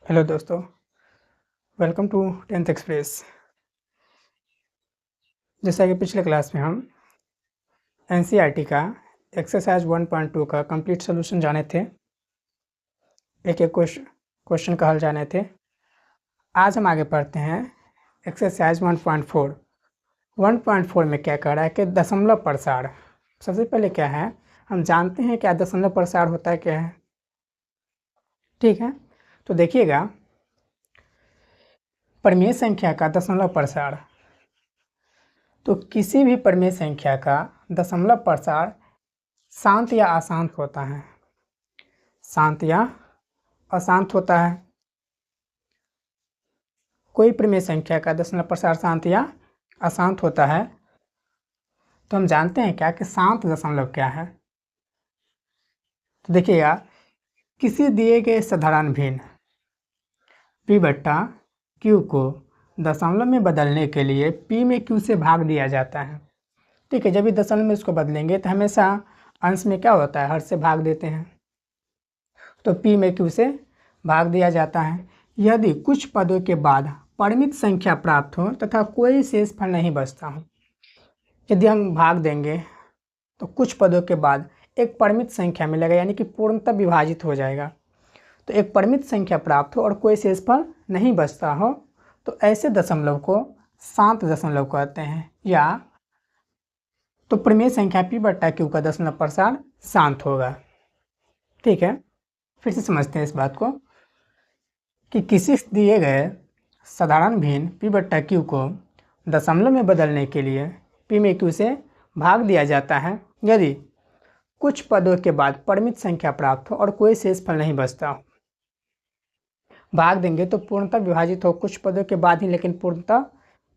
Hello दोस्तों, welcome to tenth express. जैसा कि पिछले क्लास में हम एनसीईआरटी का एक्सरसाइज 1.2 का कंप्लीट सॉल्यूशन जाने थे, एक एक क्वेश्चन का हल जाने थे। आज हम आगे पढ़ते हैं एक्सरसाइज 1.4। 1.4 में क्या कह रहा है कि दशमलव प्रसार। सबसे पहले क्या है, हम जानते हैं क्या दशमलव प्रसार होता है, क्या है। ठीक है, तो देखिएगा, परिमेय संख्या का दशमलव प्रसार। तो किसी भी परिमेय संख्या का दशमलव प्रसार शांत या अशांत होता है। शांत या अशांत होता है। कोई परिमेय संख्या का दशमलव प्रसार शांत या अशांत होता है। तो हम जानते हैं क्या कि शांत दशमलव क्या है। तो देखिएगा, किसी दिए गए साधारण भिन्न p/q को दशमलव में बदलने के लिए p में q से भाग दिया जाता है। ठीक है, जब भी दशमलव में इसको बदलेंगे तो हमेशा अंश में क्या होता है, हर से भाग देते हैं। तो p में q से भाग दिया जाता है। यदि कुछ पदों के बाद परिमित संख्या प्राप्त हो तथा कोई शेष फल नहीं बचता हो। यदि हम भाग देंगे तो कुछ पदों के बाद एक परिमित संख्या मिलेगा, यानी कि पूर्णतः विभाजित हो जाएगा। तो एक परिमित संख्या प्राप्त हो और कोई शेषफल नहीं बचता हो, तो ऐसे दशमलव को शांत दशमलव कहते हैं। या तो परिमेय संख्या p/q का दशमलव प्रसार शांत होगा। ठीक है, फिर से समझते हैं इस बात को कि किसी दिए गए साधारण भिन्न p/q को दशमलव में बदलने के लिए p में q से भाग दिया जाता है। यदि कुछ पदों के बाद परिमित संख्या प्राप्त हो और कोई शेषफल नहीं बचता हो। भाग देंगे तो पूर्णतः विभाजित हो, कुछ पदों के बाद ही लेकिन पूर्णतः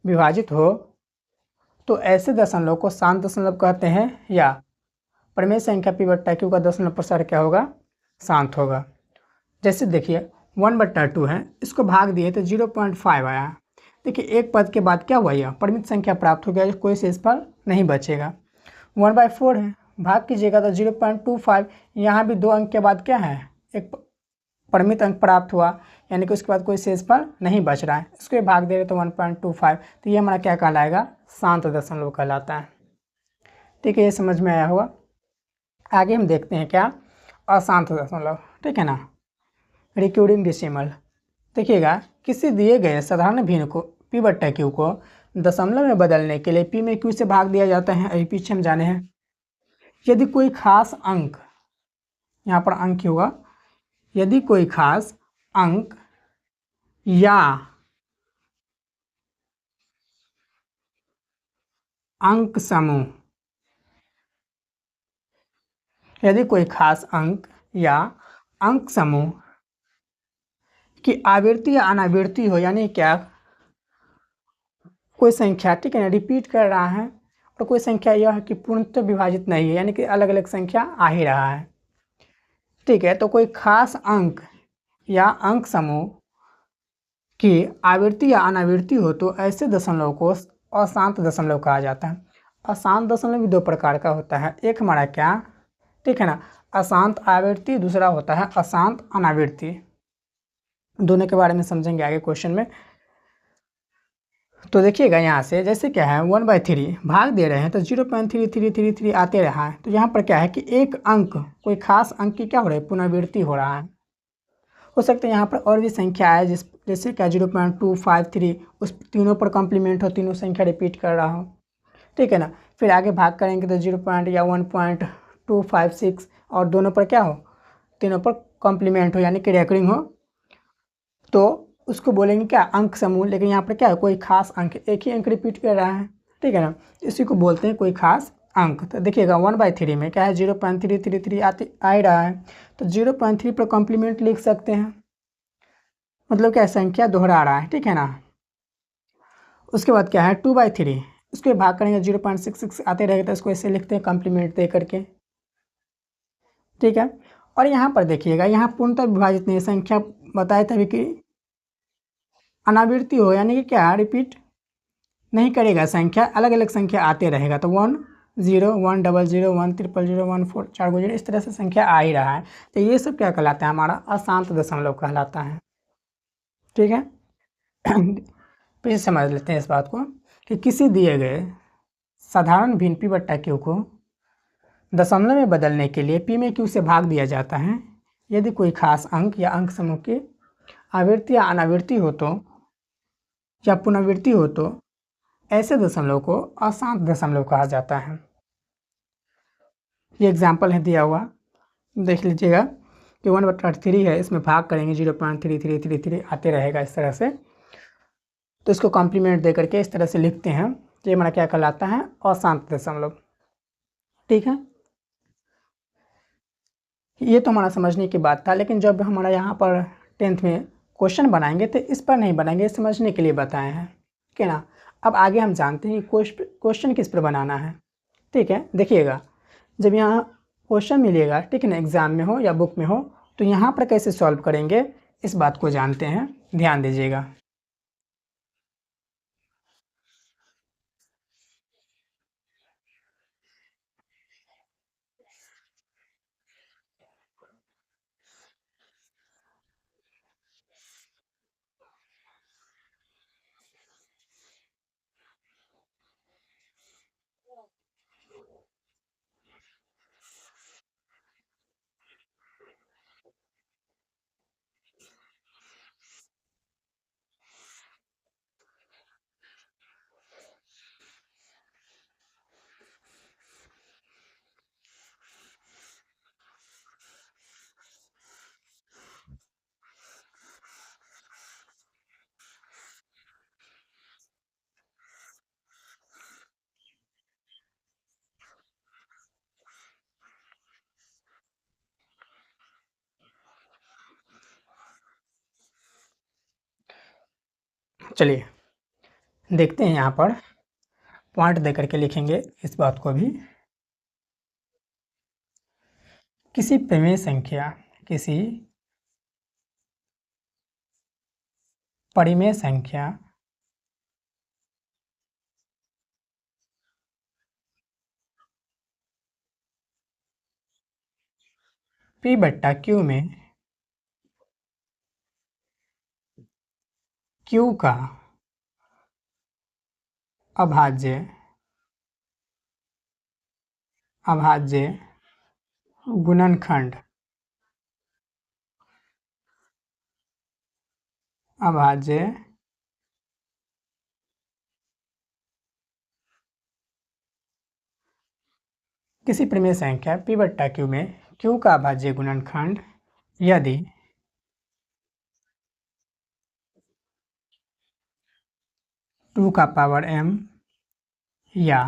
विभाजित हो, तो ऐसे दशमलव को शांत दशमलव कहते हैं। या परिमेय संख्या p/q का दशमलव प्रसार क्या होगा, शांत होगा। जैसे देखिए 1/2 है, इसको भाग दिए तो 0.5 आया। देखिए एक पद के बाद क्या हुआ, यह परिमित संख्या प्राप्त हो गया, कोई शेषफल नहीं बचेगा। 1/4 है, भाग कीजिएगा तो 0.25। यहाँ भी 2 अंक के बाद क्या है, एक परिमित अंक प्राप्त हुआ, यानी कि उसके बाद कोई शेषफल नहीं बच रहा है। इसको भाग दे रहे तो 1.25। तो ये हमारा क्या कहलाएगा, शांत दशमलव कहलाता है। ठीक है, ये समझ में आया होगा। आगे हम देखते हैं क्या, अशांत दशमलव। ठीक है ना, रिक्यूरिंग डेसिमल। देखिएगा, किसी दिए गए साधारण भिन्न को p/q को दशमलव में बदलने के लिए p में q से भाग दिया जाता है। अभी पीछे हम जाने हैं। यदि कोई खास अंक, यहाँ पर अंक होगा, यदि कोई खास अंक या अंक समूह, यदि कोई खास अंक या अंक समूह की आवृत्ति या अनावृत्ति हो, यानी क्या, कोई संख्या, ठीक है ना, रिपीट कर रहा है और कोई संख्या यह है कि पूर्णतः विभाजित नहीं है, यानी कि अलग अलग संख्या आ ही रहा है। ठीक है, तो कोई खास अंक या अंक समूह की आवृत्ति या अनावृत्ति हो तो ऐसे दशमलव को अशांत दशमलव कहा जाता है। अशांत दशमलव भी दो प्रकार का होता है। एक हमारा क्या, ठीक है ना, अशांत आवृत्ति, दूसरा होता है अशांत अनावृत्ति। दोनों के बारे में समझेंगे आगे क्वेश्चन में। तो देखिएगा, यहाँ से जैसे क्या है 1/3 भाग दे रहे हैं तो 0.3333 आते रहा है। तो यहाँ पर क्या है कि एक अंक, कोई खास अंक की क्या हो रहा है, पुनरावृत्ति हो रहा है। हो सकता है यहाँ पर और भी संख्या है, जैसे क्या 0.253, उस तीनों पर कॉम्प्लीमेंट हो, तीनों संख्या रिपीट कर रहा हो। ठीक है ना, फिर आगे भाग करेंगे तो 1.256 और दोनों पर क्या हो, तीनों पर कॉम्प्लीमेंट हो, यानी कि रेकरिंग हो, तो उसको बोलेंगे क्या, अंक समूह। लेकिन यहाँ पर क्या है, कोई खास अंक, एक ही अंक रिपीट कर रहा है। ठीक है ना, इसी को बोलते हैं कोई खास अंक। तो देखिएगा 1/3 में क्या है, 0.333 आ ही रहा है, तो 0.3 पर कॉम्प्लीमेंट लिख सकते हैं, मतलब क्या, संख्या दोहरा रहा है। ठीक है ना, उसके बाद क्या है 2/3, इसको भाग करेंगे 0.66 आते रहेगा, तो इसको ऐसे लिखते हैं कॉम्प्लीमेंट दे करके। ठीक है, और यहाँ पर देखिएगा, यहाँ पूर्णतः विभाजित नहीं, संख्या बताए तभी कि अनावृत्ति हो, यानी कि क्या, रिपीट नहीं करेगा, संख्या अलग अलग संख्या आते रहेगा। तो 1 0 1 00 1 000 1 4 4 0, इस तरह से संख्या आ ही रहा है। तो ये सब क्या कहलाता है, हमारा अशांत दशमलव कहलाता है। ठीक है। फिर से समझ लेते हैं इस बात को कि किसी दिए गए साधारण भिन्न p बट्टा q को दशमलव में बदलने के लिए p में q से भाग दिया जाता है यदि कोई खास अंक या अंक समूह की आवृत्ति या अनावृत्ति हो तो या पुनरावृत्ति हो तो ऐसे दशमलव को अशांत दशमलव कहा जाता है। ये एग्जाम्पल है दिया हुआ, देख लीजिएगा कि 1/3 है, इसमें भाग करेंगे 0.3333 आते रहेगा इस तरह से। तो इसको कॉम्प्लीमेंट दे करके इस तरह से लिखते हैं, तो ये हमारा क्या कहलाता है, अशांत दशमलव। ठीक है, ये तो हमारा समझने की बात था, लेकिन जब हमारा यहाँ पर 10th में क्वेश्चन बनाएंगे तो इस पर नहीं बनाएंगे, समझने के लिए बताए हैं, ठीक है ना। अब आगे हम जानते हैं क्वेश्चन किस पर बनाना है। ठीक है, देखिएगा जब यहाँ क्वेश्चन मिलेगा, ठीक है ना, एग्जाम में हो या बुक में हो, तो यहाँ पर कैसे सॉल्व करेंगे इस बात को जानते हैं, ध्यान दीजिएगा। चलिए देखते हैं, यहाँ पर पॉइंट दे करके लिखेंगे इस बात को भी। किसी परिमेय संख्या p बट्टा q में q का अभाज्य गुणनखंड किसी परिमेय संख्या p बट्टा q में q का अभाज्य गुणनखंड यदि टू का पावर m या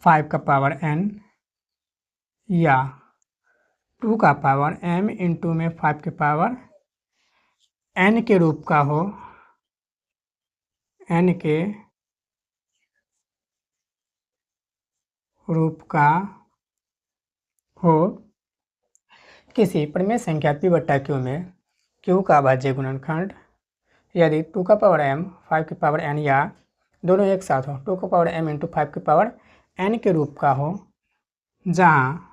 5 का पावर n या 2 का पावर m इंटू में 5 के पावर n के रूप का हो, n के रूप का हो किसी परिमेय संख्या p बट्टा q में q का अभाज्य गुणनखंड यदि 2 का पावर m 5 के पावर n या दोनों एक साथ हो, 2 का पावर m इंटू 5 के पावर n के रूप का हो, जहाँ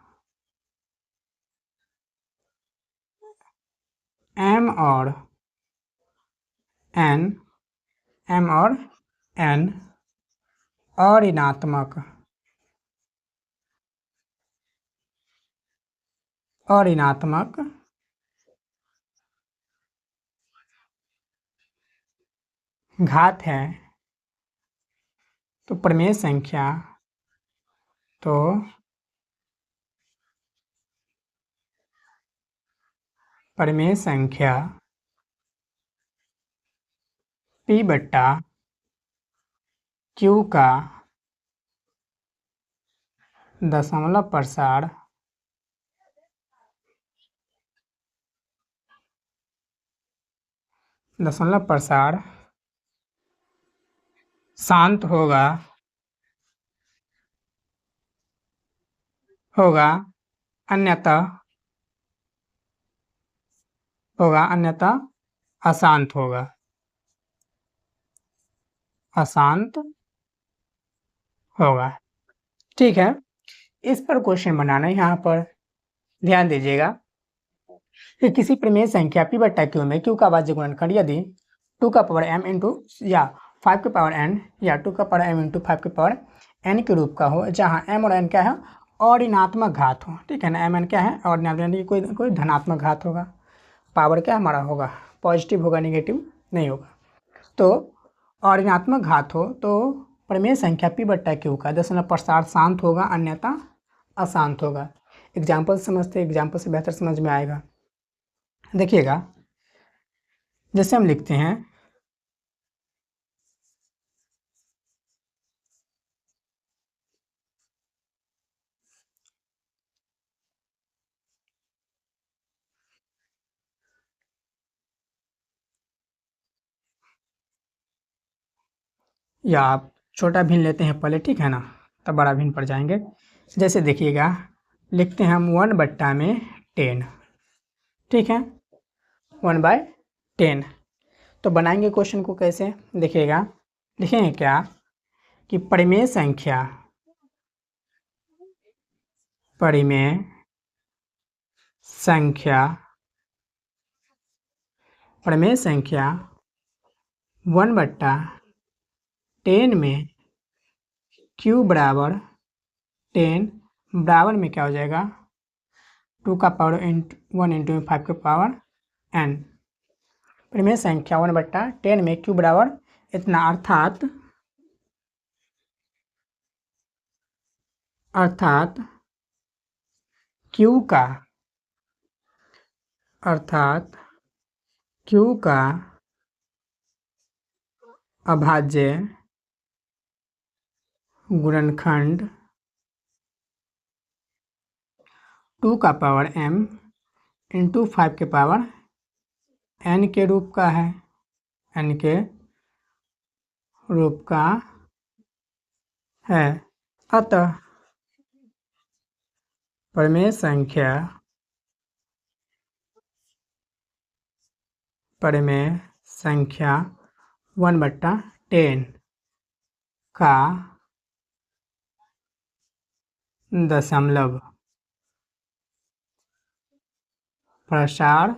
m और n अऋणात्मक घात है, तो परिमेय संख्या p बट्टा q का दशमलव प्रसार शांत होगा अन्यथा अशांत होगा। ठीक है, इस पर क्वेश्चन बनाना है, यहाँ पर ध्यान दीजिएगा। कि किसी परिमेय संख्या p बट्टा q में q का अभाज्य गुणनखंड यदि 2 का पावर m इंटू या 5 के पावर n या 2 का पावर m इंटू 5 के पावर n के रूप का हो, जहाँ m और n क्या है, और ऋणात्मक घात हो। ठीक है ना, m n क्या है, और यानी कि कोई धनात्मक घात होगा। पावर क्या हमारा होगा, पॉजिटिव होगा, निगेटिव नहीं होगा। तो और ऋणात्मक घात हो तो परिमेय संख्या p बट्टा q का दशमलव प्रसार शांत होगा, अन्यथा अशांत होगा। एग्जाम्पल समझते, एग्जाम्पल से बेहतर समझ में आएगा। देखिएगा, जैसे हम लिखते हैं या आप छोटा भिन्न लेते हैं पहले, ठीक है ना, तब बड़ा भिन्न पड़ जाएंगे। जैसे देखिएगा, लिखते हैं हम 1/10, ठीक है, 1/10। तो बनाएंगे क्वेश्चन को कैसे, देखिएगा, लिखेंगे क्या कि परिमेय संख्या 1/10 में q बराबर 10 बराबर में क्या हो जाएगा, 2 का पावर 1 इंटू 5 का पावर n। परिमेय संख्या 1/10 में q बराबर इतना, अर्थात q का अभाज्य गुणनखंड 2 का पावर m इंटू 5 के पावर n के रूप का है, n के रूप का है। अतः परिमेय संख्या 1/10 का दशमलव प्रसार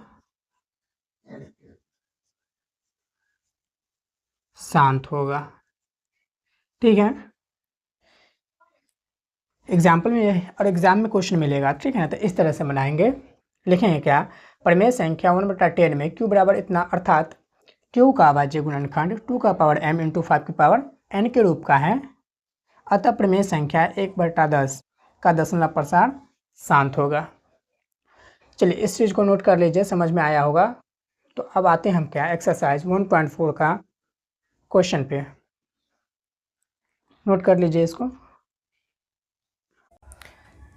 शांत होगा। ठीक है, एग्जाम्पल में और एग्जाम में क्वेश्चन मिलेगा, ठीक है ना, तो इस तरह से बनाएंगे। लिखेंगे क्या, परिमेय संख्या 1/10 में q बराबर इतना, अर्थात q का अभाज्य गुणनखंड 2 का पावर m इंटू 5 की पावर n के रूप का है। अतः परिमेय संख्या 1/10 का दशमलव प्रसार शांत होगा। चलिए इस चीज़ को नोट कर लीजिए, समझ में आया होगा। तो अब आते हैं हम क्या, एक्सरसाइज 1.4 का क्वेश्चन पे। नोट कर लीजिए इसको।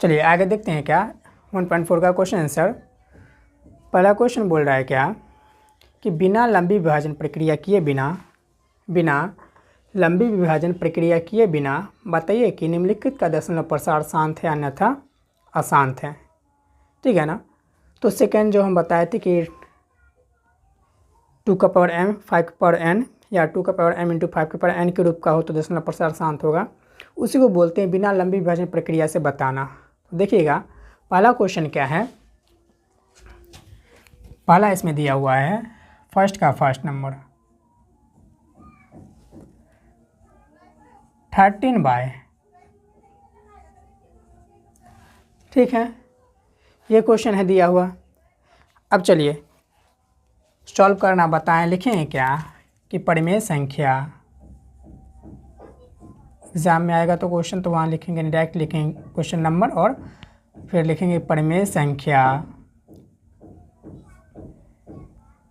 चलिए आगे देखते हैं क्या 1.4 का क्वेश्चन आंसर। पहला क्वेश्चन बोल रहा है क्या कि बिना लंबी विभाजन प्रक्रिया किए बिना बताइए कि निम्नलिखित का दशमलव प्रसार शांत है अन्यथा अशांत है। ठीक है ना, तो सेकेंड जो हम बताए थे कि 2 का पावर m 5 का पावर n या 2 का पावर m इंटू 5 का पावर n के रूप का हो तो दशमलव प्रसार शांत होगा, उसी को बोलते हैं बिना लंबी विभाजन प्रक्रिया से बताना। देखिएगा, पहला क्वेश्चन क्या है, पहला इसमें दिया हुआ है फर्स्ट का फर्स्ट नंबर 13/, ठीक है, ये क्वेश्चन है दिया हुआ। अब चलिए सॉल्व करना बताएं। लिखें क्या कि परिमेय संख्या, एग्जाम में आएगा तो क्वेश्चन तो वहाँ लिखेंगे, डायरेक्ट लिखेंगे क्वेश्चन नंबर और फिर लिखेंगे परिमेय संख्या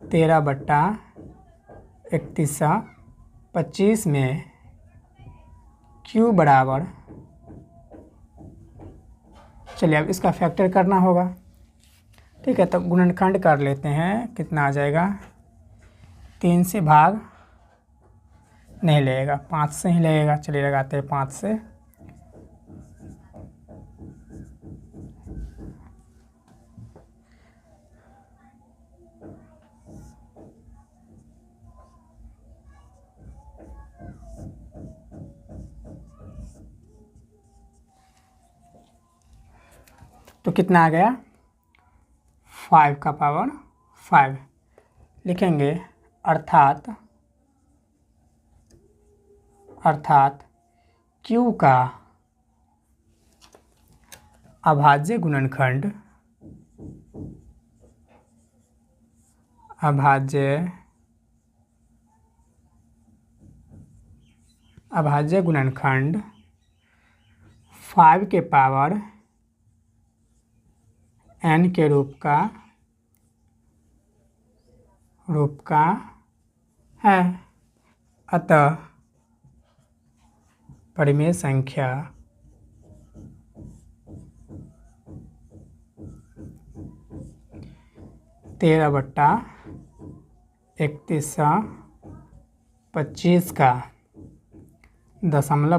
13/3125 में q बराबर, चलिए अब इसका फैक्टर करना होगा। ठीक है, तो गुणनखंड कर लेते हैं, कितना आ जाएगा, 3 से भाग नहीं लगेगा, 5 से ही लगेगा। चलिए लगाते हैं 5 से। तो कितना आ गया 5 का पावर 5 लिखेंगे। अर्थात Q का अभाज्य गुणनखंड अभाज्य गुणनखंड 5 के पावर n के रूप का है। अतः परिमेय संख्या 13/3125 का दशमलव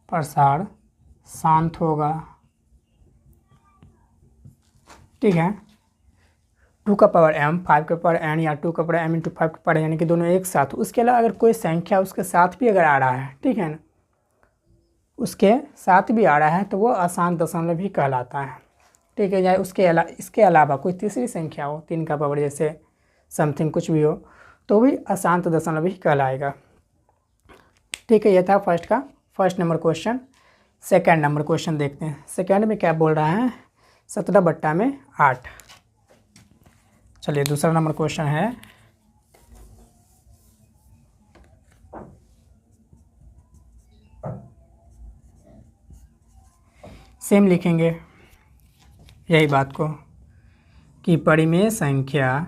प्रसार शांत होगा। ठीक है, 2 का पावर m, 5 का पावर n या 2 का पावर m इंटू 5 का पावर यानी कि दोनों एक साथ। उसके अलावा अगर कोई संख्या उसके साथ भी अगर आ रहा है, ठीक है ना, उसके साथ भी आ रहा है तो वो अशांत दशमलव भी कहलाता है। ठीक है, या इसके अलावा कोई तीसरी संख्या हो 3 का पावर जैसे समथिंग कुछ भी हो तो भी अशांत दशमलव ही कहलाएगा। ठीक है, यह था first number question. Second number question देखते हैं। सेकंड में क्या बोल रहा है, 17/8। चलिए दूसरा नंबर क्वेश्चन है, सेम लिखेंगे यही बात को कि परिमेय संख्या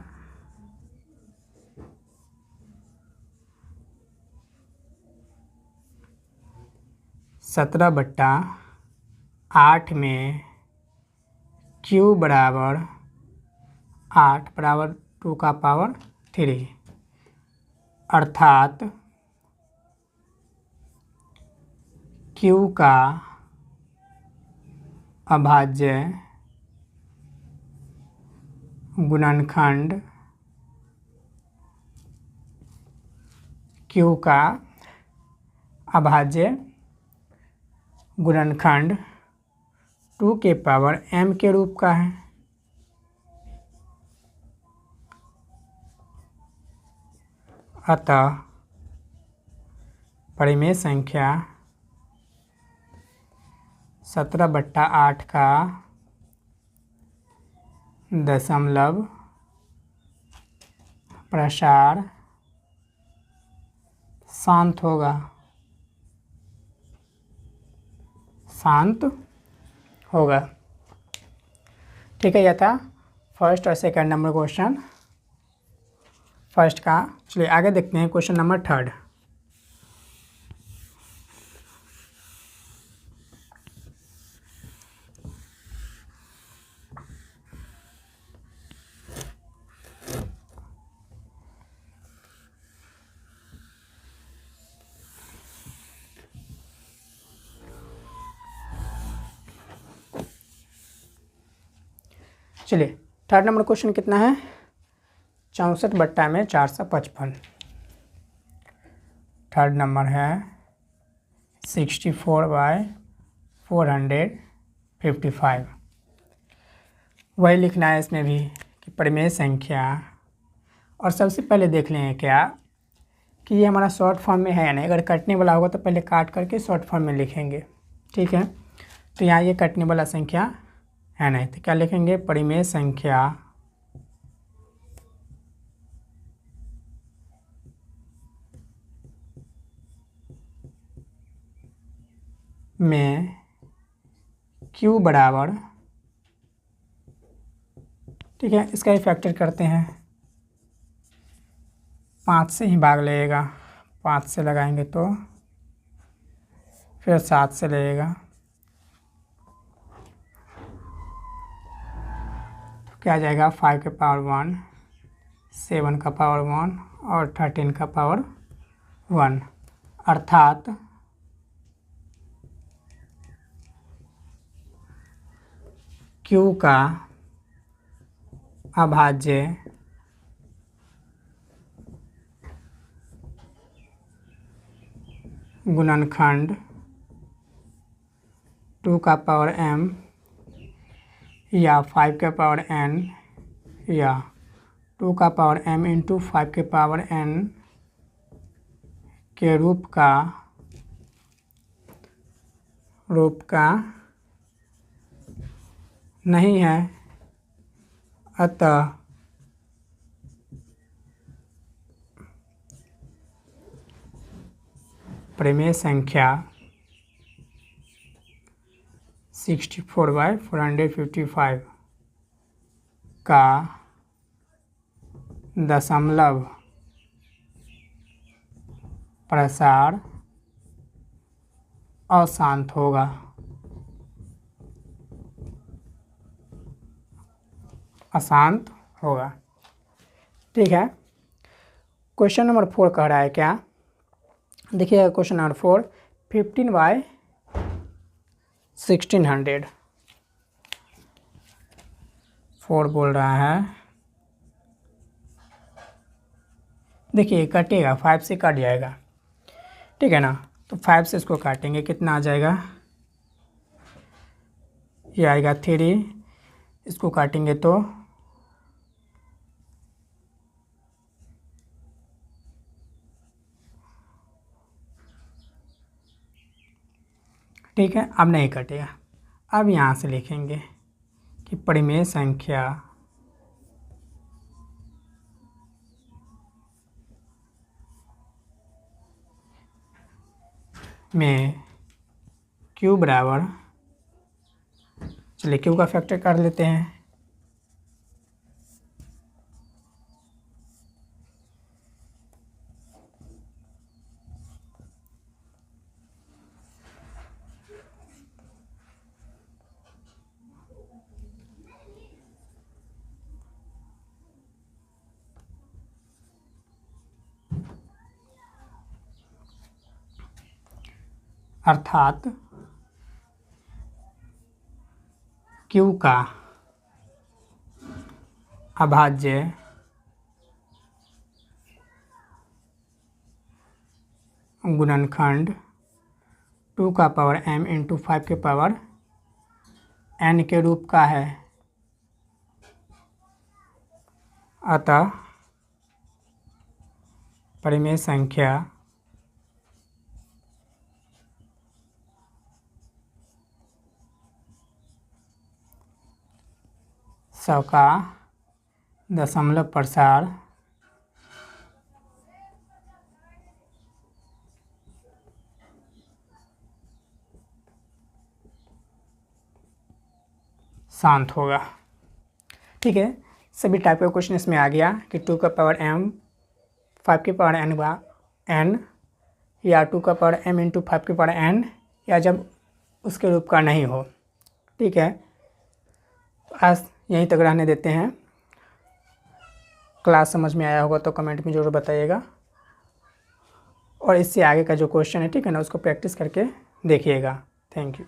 17/8 में Q बराबर 8 बराबर 2 का पावर 3 अर्थात Q का अभाज्य गुणनखंड Q का अभाज्य गुणनखंड 2 के पावर m के रूप का है। अतः परिमेय संख्या 17/8 का दशमलव प्रसार शांत होगा। ठीक है, यह था फर्स्ट और सेकंड नंबर क्वेश्चन फर्स्ट का। चलिए आगे देखते हैं क्वेश्चन नंबर थर्ड। चलिए थर्ड नंबर क्वेश्चन कितना है, 64/455। थर्ड नंबर है 64/455। वही लिखना है इसमें भी कि परिमेय संख्या, और सबसे पहले देख लें क्या कि ये हमारा शॉर्ट फॉर्म में है या नहीं। अगर कटने वाला होगा तो पहले काट करके शॉर्ट फॉर्म में लिखेंगे। ठीक है, तो यहाँ ये कटने वाला संख्या है नहीं, तो क्या लिखेंगे, परिमेय संख्या में Q बराबर, ठीक है, इसका ही फैक्टर करते हैं। 5 से ही भाग लगेगा, 5 से लगाएंगे तो फिर 7 से लगेगा, तो क्या आ जाएगा 5 के पावर 1, 7 का पावर 1 और 13 का पावर 1 अर्थात Q का अभाज्य गुणनखंड 2 का पावर m या 5 का पावर n या 2 का पावर m इंटू 5 के पावर n के रूप का नहीं है, अतः परिमेय संख्या 64/455 का दशमलव प्रसार अशांत होगा। अशांत होगा। ठीक है। क्वेश्चन नंबर 4 कह रहा है क्या, देखिए क्वेश्चन नंबर 4, 15/1600 4 बोल रहा है। देखिए कटेगा, 5 से कट जाएगा, ठीक है ना। तो 5 से इसको काटेंगे, कितना आ जाएगा, ये आएगा 3, इसको काटेंगे तो ठीक है, अब नहीं कटेगा। अब यहाँ से लिखेंगे कि परिमेय संख्या में Q बराबर, चलिए Q का फैक्टर कर लेते हैं, अर्थात Q का अभाज्य गुणनखंड 2 का पावर m इंटू 5 के पावर n के रूप का है, अतः परिमेय संख्या का दशमलव प्रसार शांत होगा। ठीक है, सभी टाइप का क्वेश्चन इसमें आ गया कि 2 का पावर m 5 के पावर n या 2 का पावर m इंटू 5 के पावर n, या जब उसके रूप का नहीं हो। ठीक है, आज यहीं तक रहने देते हैं। क्लास समझ में आया होगा तो कमेंट में ज़रूर बताइएगा, और इससे आगे का जो क्वेश्चन है, ठीक है ना, उसको प्रैक्टिस करके देखिएगा। Thank you.